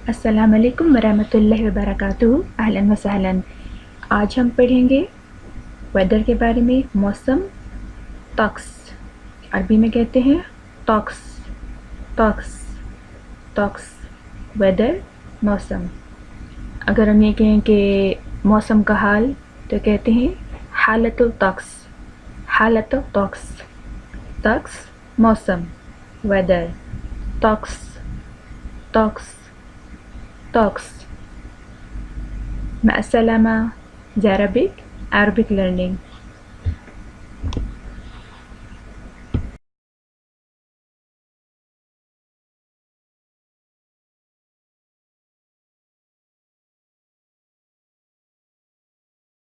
अस्सलामुअलैकुम वरहमतुल्लाहि वबरकातुहू। अहलन व सहलन। आज हम पढ़ेंगे वेदर के बारे में। मौसम तक्स, अरबी में कहते हैं तक्स, तक्स, तक्स। वेदर मौसम। अगर हम ये कहें कि मौसम का हाल तो कहते हैं हालतुल तक्स, हालतुल तक्स। तक्स मौसम, वेदर, तक्स, तक्स, तक्स। मअस्सलामा, Arabic learning.